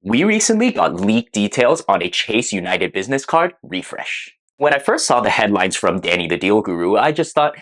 We recently got leaked details on a Chase United business card refresh. When I first saw the headlines from Danny the Deal Guru, I just thought,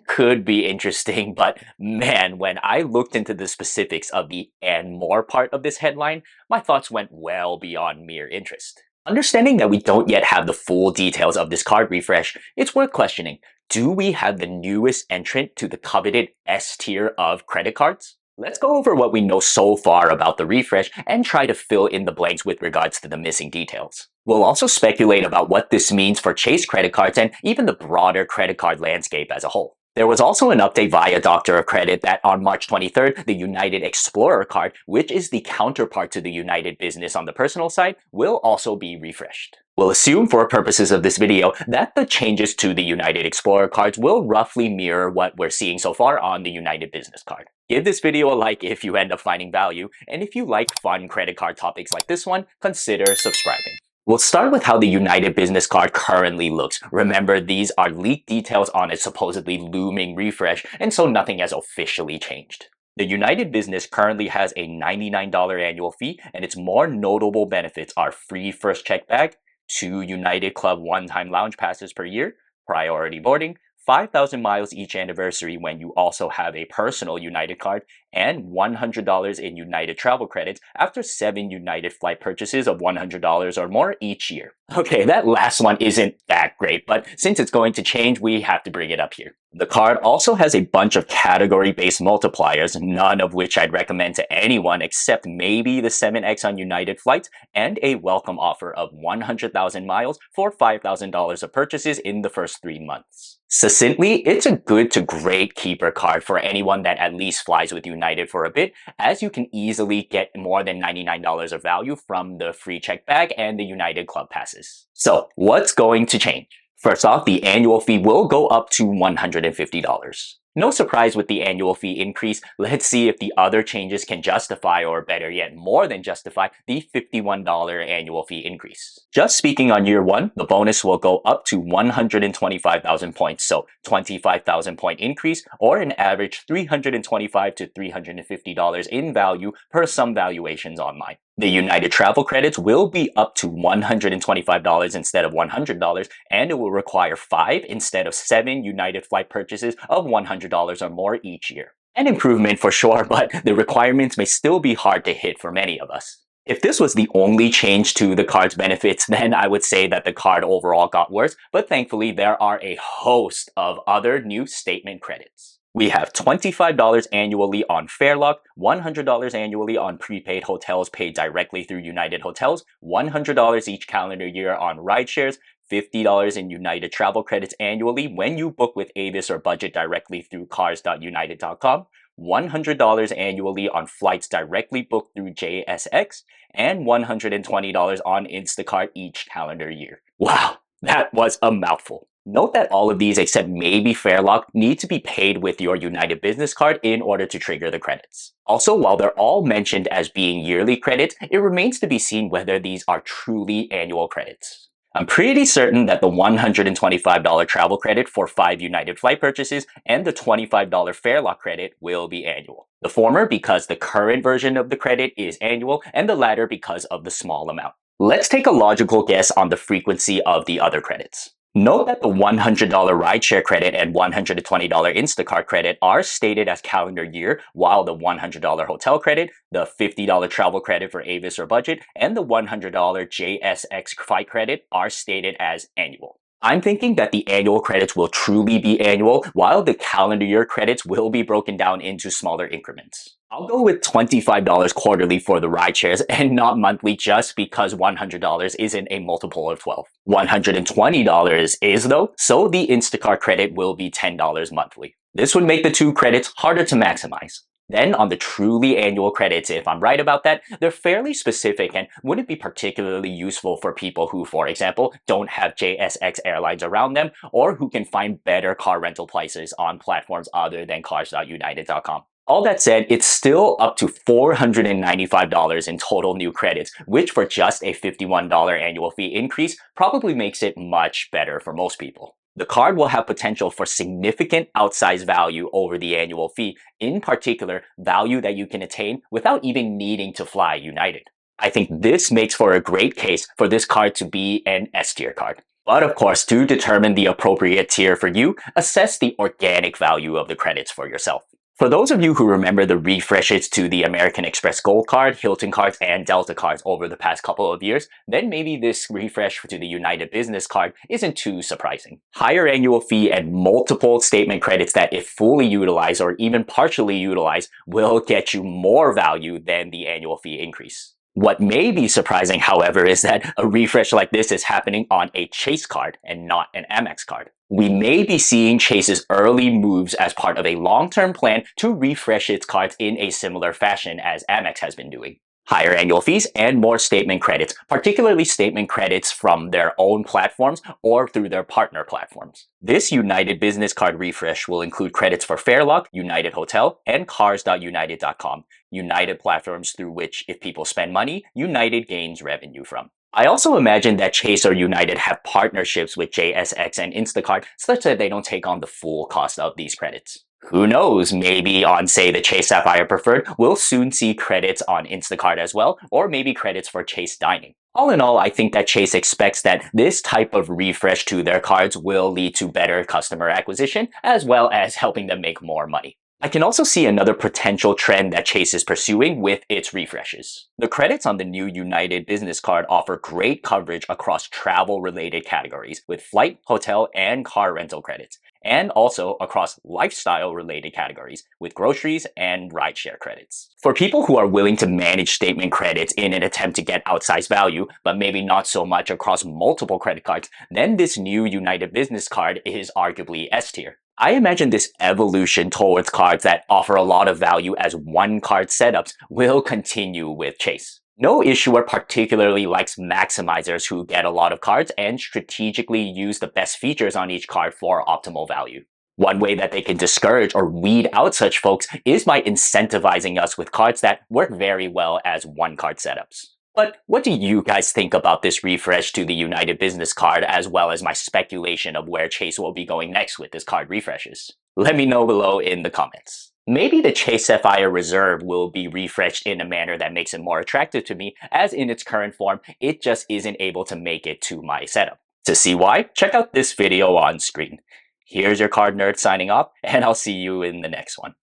could be interesting, but man, when I looked into the specifics of the and more part of this headline, my thoughts went well beyond mere interest. Understanding that we don't yet have the full details of this card refresh, it's worth questioning, do we have the newest entrant to the coveted S tier of credit cards? Let's go over what we know so far about the refresh and try to fill in the blanks with regards to the missing details. We'll also speculate about what this means for Chase credit cards and even the broader credit card landscape as a whole. There was also an update via Doctor of Credit that on March 23rd, the United Explorer card, which is the counterpart to the United Business on the personal side, will also be refreshed. We'll assume for purposes of this video that the changes to the United Explorer cards will roughly mirror what we're seeing so far on the United Business card. Give this video a like if you end up finding value, and if you like fun credit card topics like this one, consider subscribing. We'll start with how the United Business card currently looks. Remember, these are leaked details on its supposedly looming refresh, and so nothing has officially changed. The United Business currently has a $99 annual fee, and its more notable benefits are free first check bag, 2 United Club one-time lounge passes per year, priority boarding, 5,000 miles each anniversary when you also have a personal United card, and $100 in United travel credits after 7 United flight purchases of $100 or more each year. Okay, that last one isn't that great, but since it's going to change, we have to bring it up here. The card also has a bunch of category-based multipliers, none of which I'd recommend to anyone except maybe the 7X on United flights, and a welcome offer of 100,000 miles for $5,000 of purchases in the first 3 months. Succinctly, it's a good to great keeper card for anyone that at least flies with United for a bit, as you can easily get more than $99 of value from the free check bag and the United Club passes. So, what's going to change? First off, the annual fee will go up to $150. No surprise with the annual fee increase. Let's see if the other changes can justify, or better yet, more than justify, the $51 annual fee increase. Just speaking on year 1, the bonus will go up to 125,000 points, so 25,000 point increase, or an average $325 to $350 in value per some valuations online. The United travel credits will be up to $125 instead of $100, and it will require 5 instead of 7 United flight purchases of $100 or more each year. An improvement for sure, but the requirements may still be hard to hit for many of us. If this was the only change to the card's benefits, then I would say that the card overall got worse, but thankfully there are a host of other new statement credits. We have $25 annually on Fairlock, $100 annually on prepaid hotels paid directly through United Hotels, $100 each calendar year on rideshares, $50 in United travel credits annually when you book with Avis or Budget directly through cars.united.com, $100 annually on flights directly booked through JSX, and $120 on Instacart each calendar year. Wow, that was a mouthful. Note that all of these, except maybe Fairlock, need to be paid with your United Business card in order to trigger the credits. Also, while they're all mentioned as being yearly credits, it remains to be seen whether these are truly annual credits. I'm pretty certain that the $125 travel credit for 5 United flight purchases and the $25 Fairlock credit will be annual. The former because the current version of the credit is annual, and the latter because of the small amount. Let's take a logical guess on the frequency of the other credits. Note that the $100 rideshare credit and $120 Instacart credit are stated as calendar year, while the $100 hotel credit, the $50 travel credit for Avis or Budget, and the $100 JSX flight credit are stated as annual. I'm thinking that the annual credits will truly be annual, while the calendar year credits will be broken down into smaller increments. I'll go with $25 quarterly for the rideshares and not monthly, just because $100 isn't a multiple of 12. $120 is though, so the Instacart credit will be $10 monthly. This would make the two credits harder to maximize. Then on the truly annual credits, if I'm right about that, they're fairly specific and wouldn't be particularly useful for people who, for example, don't have JSX airlines around them, or who can find better car rental prices on platforms other than cars.united.com. All that said, it's still up to $495 in total new credits, which for just a $51 annual fee increase probably makes it much better for most people. The card will have potential for significant outsized value over the annual fee, in particular, value that you can attain without even needing to fly United. I think this makes for a great case for this card to be an S tier card. But of course, to determine the appropriate tier for you, assess the organic value of the credits for yourself. For those of you who remember the refreshes to the American Express Gold card, Hilton cards, and Delta cards over the past couple of years, then maybe this refresh to the United Business card isn't too surprising. Higher annual fee and multiple statement credits that, if fully utilized or even partially utilized, will get you more value than the annual fee increase. What may be surprising, however, is that a refresh like this is happening on a Chase card and not an Amex card. We may be seeing Chase's early moves as part of a long-term plan to refresh its cards in a similar fashion as Amex has been doing. Higher annual fees and more statement credits, particularly statement credits from their own platforms or through their partner platforms. This United Business Card refresh will include credits for Fairlock, United Hotel, and Cars.united.com, United platforms through which, if people spend money, United gains revenue from. I also imagine that Chase or United have partnerships with JSX and Instacart such that they don't take on the full cost of these credits. Who knows, maybe on, say, the Chase Sapphire Preferred, we'll soon see credits on Instacart as well, or maybe credits for Chase Dining. All in all, I think that Chase expects that this type of refresh to their cards will lead to better customer acquisition, as well as helping them make more money. I can also see another potential trend that Chase is pursuing with its refreshes. The credits on the new United Business Card offer great coverage across travel-related categories with flight, hotel, and car rental credits, and also across lifestyle-related categories with groceries and rideshare credits. For people who are willing to manage statement credits in an attempt to get outsized value, but maybe not so much across multiple credit cards, then this new United Business Card is arguably S tier. I imagine this evolution towards cards that offer a lot of value as one-card setups will continue with Chase. No issuer particularly likes maximizers who get a lot of cards and strategically use the best features on each card for optimal value. One way that they can discourage or weed out such folks is by incentivizing us with cards that work very well as one-card setups. But what do you guys think about this refresh to the United Business Card, as well as my speculation of where Chase will be going next with this card refreshes? Let me know below in the comments. Maybe the Chase Sapphire Reserve will be refreshed in a manner that makes it more attractive to me, as in its current form, it just isn't able to make it to my setup. To see why, check out this video on screen. Here's your card nerd signing off, and I'll see you in the next one.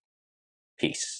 Peace.